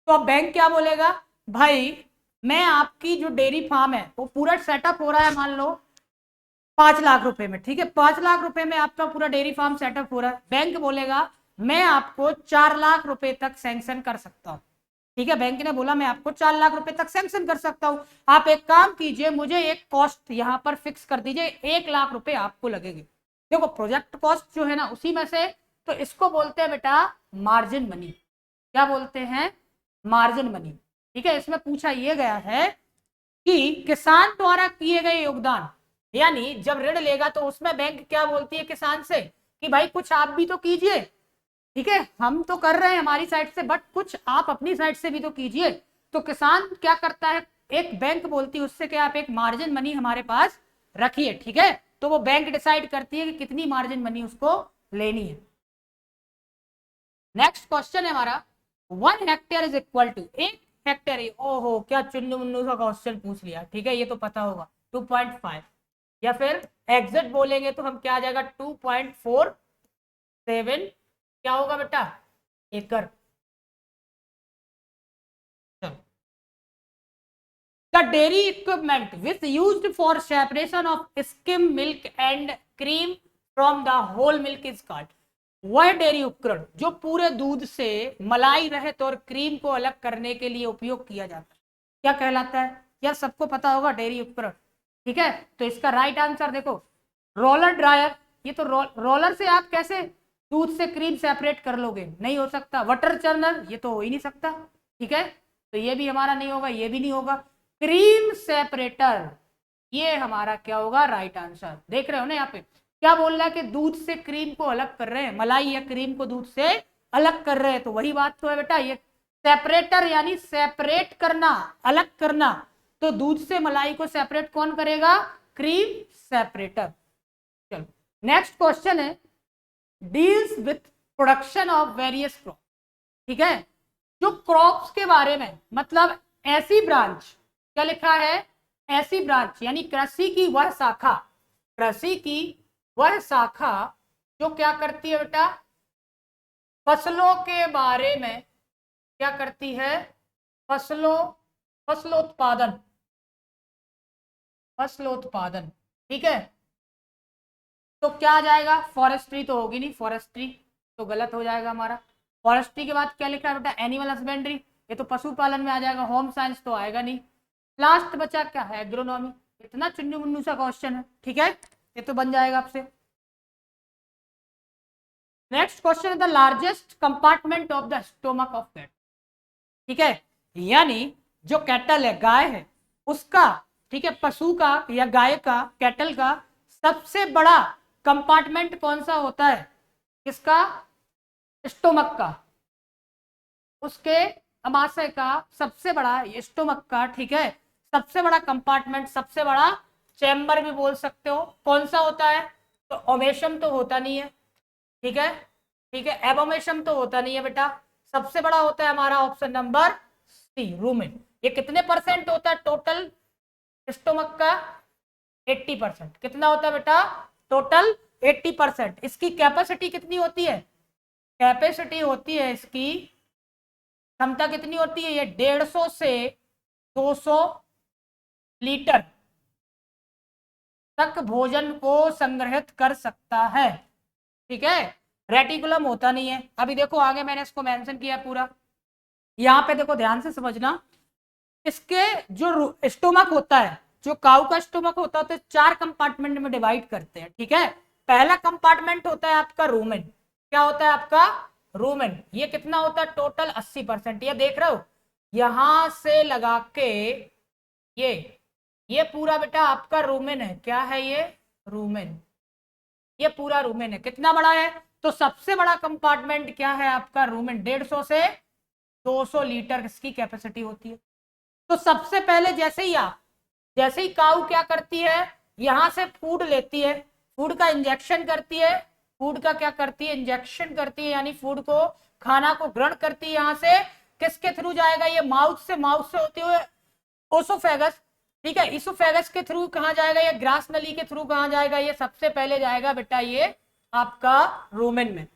तो अब बैंक क्या बोलेगा, भाई मैं आपकी जो डेयरी फार्म है वो पूरा सेटअप हो रहा है मान लो 5 लाख रुपए में, ठीक है, 5 लाख रुपए में आपका पूरा डेयरी फार्म सेटअप हो रहा है, बैंक बोलेगा मैं आपको 4 लाख रुपए तक सैंक्शन कर सकता हूँ, ठीक है, बैंक ने बोला मैं आपको 4 लाख रुपए तक सैंक्शन कर सकता हूं, आप एक काम कीजिए मुझे एक कॉस्ट यहां पर फिक्स कर दीजिए, 1 लाख रुपए आपको लगेंगे। देखो प्रोजेक्ट कॉस्ट जो है ना उसी में से, तो इसको बोलते हैं बेटा मार्जिन मनी, क्या बोलते हैं, मार्जिन मनी, ठीक है। इसमें पूछा यह गया है कि किसान द्वारा किए गए योगदान, यानी जब ऋण लेगा तो उसमें बैंक क्या बोलती है किसान से कि भाई कुछ आप भी तो कीजिए, ठीक है, हम तो कर रहे हैं हमारी साइड से, बट कुछ आप अपनी साइड से भी तो कीजिए। तो किसान क्या करता है, एक बैंक बोलती है उससे कि आप एक मार्जिन मनी हमारे पास रखिए, ठीक है, तो वो बैंक डिसाइड करती है कि कितनी मार्जिन मनी उसको लेनी है। नेक्स्ट क्वेश्चन है हमारा, 1 hectare is equal to, 1 hectare, ओहो क्या चुन्नू मुन्नू सा क्वेश्चन पूछ लिया, ठीक है, ये तो पता होगा 2.5, या फिर एग्जिट बोलेंगे तो हम क्या आ जाएगा 2.47, क्या होगा बेटा, एकड़। The dairy equipment which used for separation of skim milk and cream from the whole milk is called, वह डेयरी उपकरण जो पूरे दूध से मलाई रहित और क्रीम को अलग करने के लिए उपयोग किया जाता है, क्या कहलाता है? यार सबको पता होगा डेयरी उपकरण, ठीक है, तो इसका राइट आंसर देखो, रोलर ड्रायर। ये तो रोलर से आप कैसे दूध से क्रीम सेपरेट कर लोगे, नहीं हो सकता। वाटर चर्नर, ये तो हो ही नहीं सकता, ठीक है, तो ये भी हमारा नहीं होगा, ये भी नहीं होगा। क्रीम सेपरेटर, ये हमारा क्या होगा, राइट आंसर। देख रहे हो ना यहाँ पे क्या बोल रहा है कि दूध से क्रीम को अलग कर रहे हैं, मलाई या क्रीम को दूध से अलग कर रहे हैं, तो वही बात तो है बेटा, ये सेपरेटर यानी सेपरेट करना, अलग करना। तो दूध से मलाई को सेपरेट कौन करेगा, क्रीम सेपरेटर। चलो नेक्स्ट क्वेश्चन है, deals with production of various crop, ठीक है, जो क्रॉप्स के बारे में, मतलब ऐसी ब्रांच, क्या लिखा है, ऐसी ब्रांच यानी कृषि की वह शाखा, कृषि की वह शाखा जो क्या करती है बेटा, फसलों के बारे में क्या करती है, फसलोत्पादन, फसलोत्पादन, ठीक है, तो क्या आ जाएगा, फॉरेस्ट्री तो होगी नहीं, फॉरेस्ट्री तो गलत हो जाएगा हमारा। फॉरेस्ट्री के बाद क्या लिखा है बेटा, एनिमल हस्बेंड्री, ये तो पशुपालन में आ जाएगा, होम साइंस तो आएगा नहीं। लास्ट बचा क्या है, एग्रोनॉमी। इतना चुन्नू मुन्नू सा क्वेश्चन है, ठीक है, ये तो बन जाएगा आपसे। नेक्स्ट क्वेश्चन है, the largest compartment of the stomach of cat, ठीक है, यानी जो कैटल है, गाय है, उसका, ठीक है, पशु का या गाय का, कैटल का सबसे बड़ा कंपार्टमेंट कौन सा होता है, किसका, स्टोमक का, उसके अमाशय का सबसे बड़ा स्टोमक का, ठीक है, सबसे बड़ा कंपार्टमेंट, सबसे बड़ा चैम्बर भी बोल सकते हो, कौन सा होता है, तो ओमेशम तो होता नहीं है, ठीक है, ठीक है, एबोमेशम तो होता नहीं है बेटा, सबसे बड़ा होता है हमारा ऑप्शन नंबर सी, रूमेन। ये कितने परसेंट होता है टोटल स्टोमक का, 80%। कितना होता है बेटा, टोटल 80%। इसकी कैपेसिटी कितनी होती है, कैपेसिटी होती है इसकी, क्षमता कितनी होती है, ये 150 से 200 लीटर तक भोजन को संग्रहित कर सकता है, ठीक है, रेटिकुलम होता नहीं है। अभी देखो आगे मैंने इसको मेंशन किया पूरा, यहाँ पे देखो ध्यान से समझना, इसके जो स्टोमक होता है, जो काऊ का स्टोमक होता है, तो 4 कंपार्टमेंट में डिवाइड करते हैं, ठीक है। पहला कंपार्टमेंट होता है आपका रूमेन, क्या होता है आपका, रूमेन, ये कितना होता है टोटल 80%, ये देख रहे हो, यहां से लगा के ये पूरा बेटा आपका रूमेन है, क्या है ये, रूमेन, ये पूरा रूमेन है, कितना बड़ा है, तो सबसे बड़ा कंपार्टमेंट क्या है आपका, रूमेन, 150 से 200 लीटर इसकी कैपेसिटी होती है। तो सबसे पहले जैसे ही काऊ क्या करती है, यहां से फूड लेती है, फूड का इंजेक्शन करती है, फूड का क्या करती है, इंजेक्शन करती है, यानी फूड को, खाना को ग्रहण करती है, यहां से किसके थ्रू जाएगा, ये माउथ से होते हुए ओसोफेगस, ठीक है, इसोफेगस के थ्रू कहां जाएगा, ये ग्रास नली के थ्रू कहां जाएगा, ये सबसे पहले जाएगा बेटा ये आपका रूमेन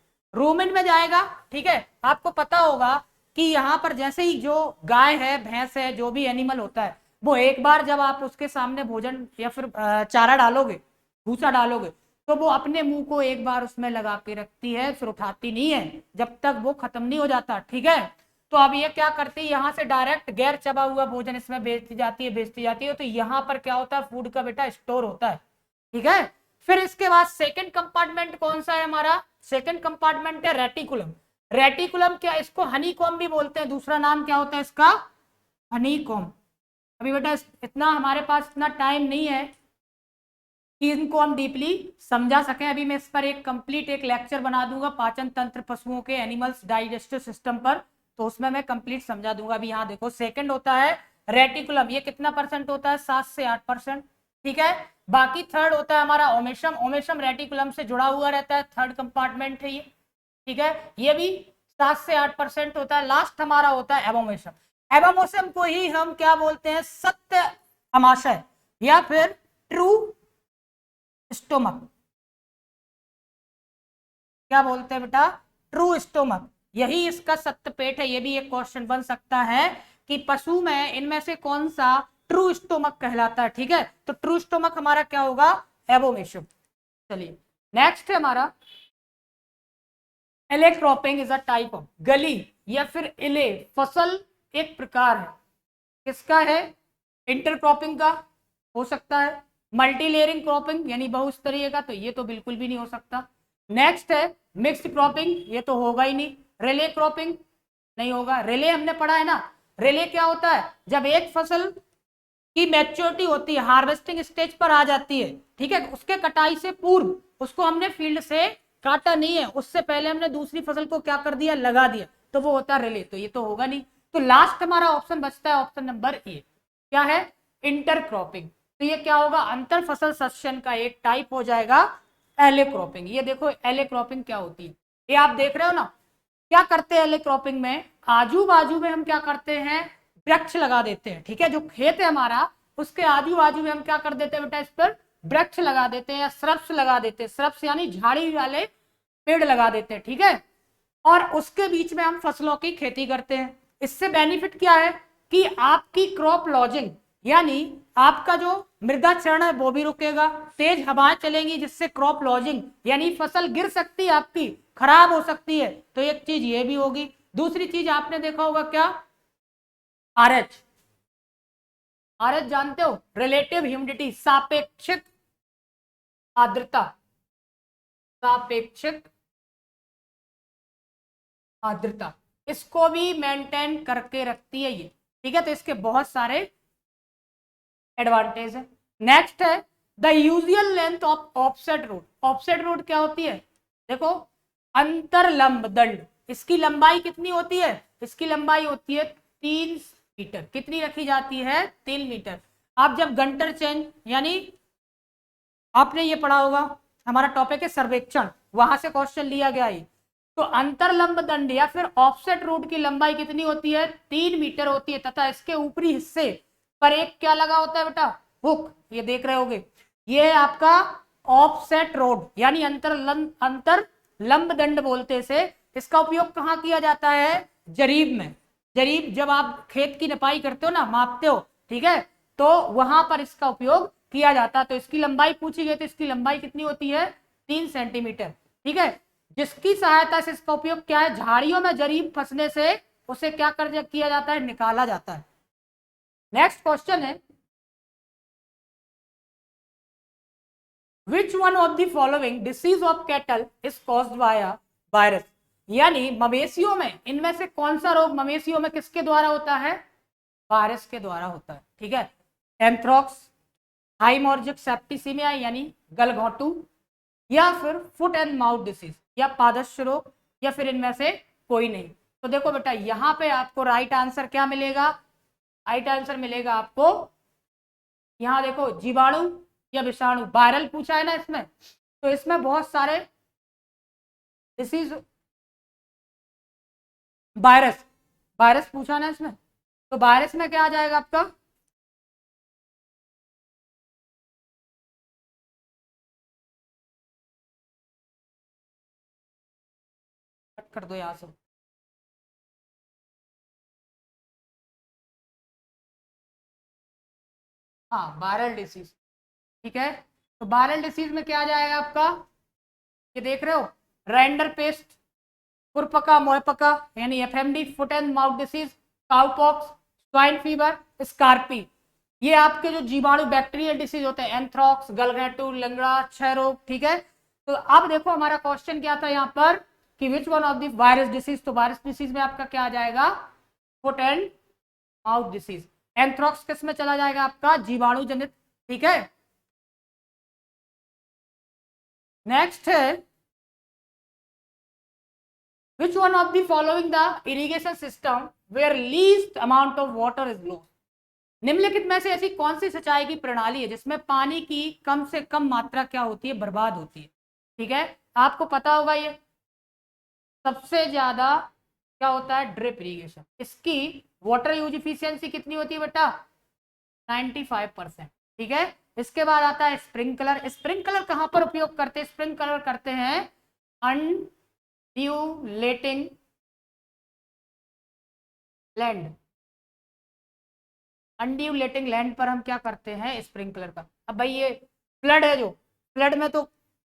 में जाएगा, ठीक है। आपको पता होगा कि यहाँ पर जैसे ही जो गाय है, भैंस है, जो भी एनिमल होता है, वो एक बार जब आप उसके सामने भोजन या फिर चारा डालोगे, भूसा डालोगे, तो वो अपने मुंह को एक बार उसमें लगा के रखती है, फिर उठाती नहीं है जब तक वो खत्म नहीं हो जाता, ठीक है। तो अब ये क्या करती है, यहाँ से डायरेक्ट गैर चबा हुआ भोजन इसमें भेजती जाती है, तो यहाँ पर क्या होता है, फूड का बेटा स्टोर होता है, ठीक है। फिर इसके बाद सेकंड कंपार्टमेंट कौन सा है हमारा, सेकंड कंपार्टमेंट है रेटिकुलम। रेटिकुलम क्या, इसको हनीकॉम भी बोलते हैं, दूसरा नाम क्या होता है इसका, हनीकॉम। अभी बेटा इतना हमारे पास इतना टाइम नहीं है कि इनको हम डीपली समझा सकें। अभी मैं इस पर एक कंप्लीट एक लेक्चर बना दूंगा पाचन तंत्र पशुओं के, एनिमल्स डाइजेस्टिव सिस्टम पर, तो उसमें मैं कंप्लीट समझा दूंगा। अभी यहाँ देखो सेकंड होता है रेटिकुलम, ये कितना परसेंट होता है, 7 से 8%, ठीक है। बाकी थर्ड होता है हमारा ओमेशम, ओमेशम रेटिकुलम से जुड़ा हुआ रहता है, थर्ड कंपार्टमेंट है ये, ठीक है, ये भी 7 से 8% होता है। लास्ट हमारा होता है एबोमेशम, एबोमेशम को ही हम क्या बोलते हैं, सत्य अमाशय या फिर ट्रू स्टोमक, क्या बोलते हैं बेटा, ट्रू स्टोमक, यही इसका सत्य पेट है। ये भी एक क्वेश्चन बन सकता है कि पशु में इनमें से कौन सा ट्रू स्टोमक कहलाता है, ठीक है। तो ट्रू स्टोमक हमारा क्या होगा, एबोमेशम। चलिए नेक्स्ट है हमारा एले cropping is a type of, गली या फिर इले फसल एक प्रकार है, किसका है, इंटरक्रॉपिंग का हो सकता है, मल्टी लेयरिंग क्रॉपिंग यानी बहुस्तरीय का, तो ये तो बिल्कुल भी नहीं हो सकता। नेक्स्ट है मिक्स्ड क्रॉपिंग, ये तो होगा ही नहीं। रिले क्रॉपिंग नहीं होगा, रिले हमने पढ़ा है ना, रिले क्या होता है, जब एक फसल की मैच्योरिटी होती है, हार्वेस्टिंग स्टेज पर आ जाती है, ठीक है, उसके कटाई से पूर्व उसको हमने फील्ड से काटा नहीं है, उससे पहले हमने दूसरी फसल को क्या कर दिया, लगा दिया, तो वो होता है रिले, तो ये तो होगा नहीं। तो लास्ट हमारा ऑप्शन बचता है ऑप्शन नंबर ए, क्या है, इंटरक्रॉपिंग। तो ये क्या होगा, अंतर फसल सस्यन का एक टाइप हो जाएगा एले क्रॉपिंग। ये देखो एले क्रॉपिंग क्या होती है, ये आप देख रहे हो ना, क्या करते हैं एले क्रॉपिंग में, आजू बाजू में हम क्या करते हैं, वृक्ष लगा देते हैं, ठीक है, जो खेत है हमारा उसके आजू बाजू में हम क्या कर देते हैं बेटा, इस पर वृक्ष लगा देते हैं या श्रब्स लगा देते हैं, श्रब्स यानी झाड़ी वाले पेड़ लगा देते हैं, ठीक है, और उसके बीच में हम फसलों की खेती करते हैं। इससे बेनिफिट क्या है कि आपकी क्रॉप लॉजिंग यानी आपका जो मृदा क्षरण है वो भी रुकेगा, तेज हवाएं चलेंगी जिससे क्रॉप लॉजिंग यानी फसल गिर सकती है, आपकी खराब हो सकती है, तो एक चीज ये भी होगी। दूसरी चीज आपने देखा होगा क्या, आरएच, आरएच जानते हो, रिलेटिव ह्यूमिडिटी, सापेक्षिक आर्द्रता, सापेक्षिक आर्द्रता, इसको भी मेंटेन करके रखती है ये, ठीक है, तो इसके बहुत सारे एडवांटेज है। नेक्स्ट है the usual length of offset road, offset road क्या होती है, देखो अंतरलंब दंड, इसकी लंबाई कितनी होती है, इसकी लंबाई होती है 3 मीटर, कितनी रखी जाती है, 3 मीटर। आप जब गंटर चेंज यानी आपने ये पढ़ा होगा, हमारा टॉपिक है सर्वेक्षण, वहां से क्वेश्चन लिया गया है, तो अंतरलंब दंड या फिर ऑफसेट रूट की लंबाई कितनी होती है, 3 मीटर होती है, तथा इसके ऊपरी हिस्से पर एक क्या लगा होता है बेटा, हुक, ये देख रहे होगे, ये है आपका ऑफसेट रोड यानी अंतरलंब दंड बोलते से। इसका उपयोग कहाँ किया जाता है, जरीब में, जरीब जब आप खेत की नपाई करते हो ना, मापते हो, ठीक है, तो वहां पर इसका उपयोग किया जाता है। तो इसकी लंबाई पूछी गई, तो इसकी लंबाई कितनी होती है, 3 सेंटीमीटर, ठीक है, जिसकी सहायता से इसका उपयोग क्या है, झाड़ियों में जरीब फंसने से उसे क्या कर किया जाता है, निकाला जाता है। नेक्स्ट क्वेश्चन है which one of the following disease of cattle is caused by a virus, यानी मवेशियों में इनमें से कौन सा रोग मवेशियों में किसके द्वारा होता है, वायरस के द्वारा होता है, ठीक है, एंथ्रॉक्स, हाइमोर्जिक सेप्टिसिमिया यानी गलघोंटू, या फिर फुट एंड माउथ डिसीज या पादस्य रोग, या फिर इनमें से कोई नहीं। तो देखो बेटा यहाँ पे आपको राइट आंसर क्या मिलेगा, राइट आंसर मिलेगा आपको, यहाँ देखो जीवाणु या विषाणु, वायरल पूछा है ना इसमें, तो इसमें बहुत सारे डिसीज, वायरस, वायरस पूछा ना इसमें, तो वायरस में क्या आ जाएगा आपका, कट कर दो यहाँ से, हाँ वायरल डिसीज, ठीक है, तो वायरल डिसीज में क्या आ जाएगा आपका, ये देख रहे हो, रैंडर पेस्ट, खुरपका मोयपका यानी FMD, foot and mouth disease, cowpox, swine fever, scrapie, ये आपके जो जीवाणु बैक्टीरियल डिसीज होते हैं, एंथ्रॉक्स, गलघोंटू, लंगड़ा, क्षय रोग, ठीक है। तो अब देखो हमारा क्वेश्चन क्या था यहाँ पर कि which one of the virus disease, तो वायरस डिसीज में आपका क्या आ जाएगा, फुट एंड माउथ डिसीज, एंथ्रॉक्स किस में चला जाएगा आपका, जीवाणु जनित, ठीक है। नेक्स्ट है which one of the following the irrigation system where least amount of water is lost? निम्नलिखित में से ऐसी कौन सी सिंचाई की प्रणाली है जिसमें पानी की कम से कम मात्रा क्या होती है, बर्बाद होती है। ठीक है, आपको पता होगा ये सबसे ज्यादा क्या होता है, ड्रिप इरिगेशन। इसकी वाटर यूज इफिशियंसी कितनी होती है बेटा, 95%। ठीक है, इसके बाद आता है स्प्रिंकलर। स्प्रिंकलर कहां पर उपयोग करते हैं, स्प्रिंकलर करते हैं अनड्यूलेटिंग लैंड। अनड्यूलेटिंग लैंड पर हम क्या करते हैं, स्प्रिंकलर का। अब भाई ये फ्लड है, जो फ्लड में तो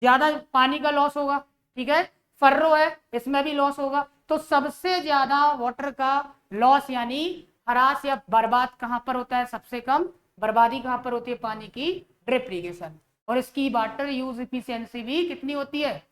ज्यादा पानी का लॉस होगा। ठीक है, फर्रो है, इसमें भी लॉस होगा। तो सबसे ज्यादा वाटर का लॉस यानी हरास या बर्बाद कहां पर होता है, सबसे कम बर्बादी कहां पर होती है, पानी की ड्रिप इरिगेशन। और इसकी वाटर यूज इफिशियंसी भी कितनी होती है,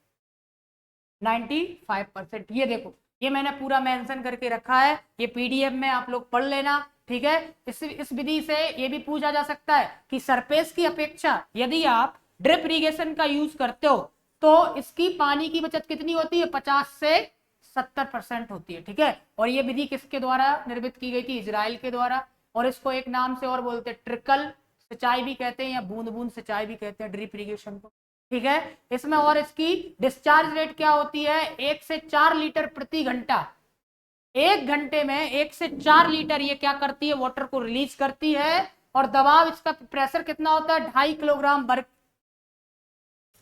95%। ये देखो, ये मैंने पूरा मेंशन करके रखा है, ये पीडीएफ में आप लोग पढ़ लेना। ठीक है, इस विधि से ये भी पूछा जा सकता है कि सरफेस की अपेक्षा यदि आप ड्रिप इरिगेशन का यूज करते हो तो इसकी पानी की बचत कितनी होती है, 50 से 70% होती है। ठीक है, और ये विधि किसके द्वारा निर्मित की गई थी, इजराइल के द्वारा। और इसको एक नाम से और बोलते हैं, ट्रिकल सिंचाई भी कहते हैं या बूंद बूंद सिंचाई भी कहते हैं ड्रिप इरिगेशन को। ठीक है, इसमें और इसकी डिस्चार्ज रेट क्या होती है, 1 से 4 लीटर प्रति घंटा। 1 घंटे में 1 से 4 लीटर ये क्या करती है, वाटर को रिलीज करती है। और दबाव, इसका प्रेशर कितना होता है, 2.5 किलोग्राम वर्ग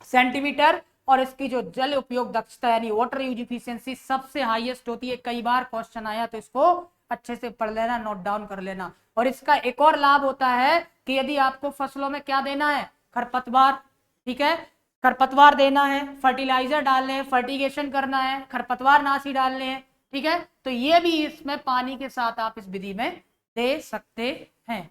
सेंटीमीटर। और इसकी जो जल उपयोग दक्षता यानी वाटर यूज इफिशियंसी सबसे हाईएस्ट होती है। कई बार क्वेश्चन आया तो इसको अच्छे से पढ़ लेना, नोट डाउन कर लेना। और इसका एक और लाभ होता है कि यदि आपको फसलों में क्या देना है, खरपतवार। ठीक है, खरपतवार देना है, फर्टिलाइजर डालने हैं, फर्टिगेशन करना है, खरपतवार नाशी डालने हैं। ठीक है, तो ये भी इसमें पानी के साथ आप इस विधि में दे सकते हैं।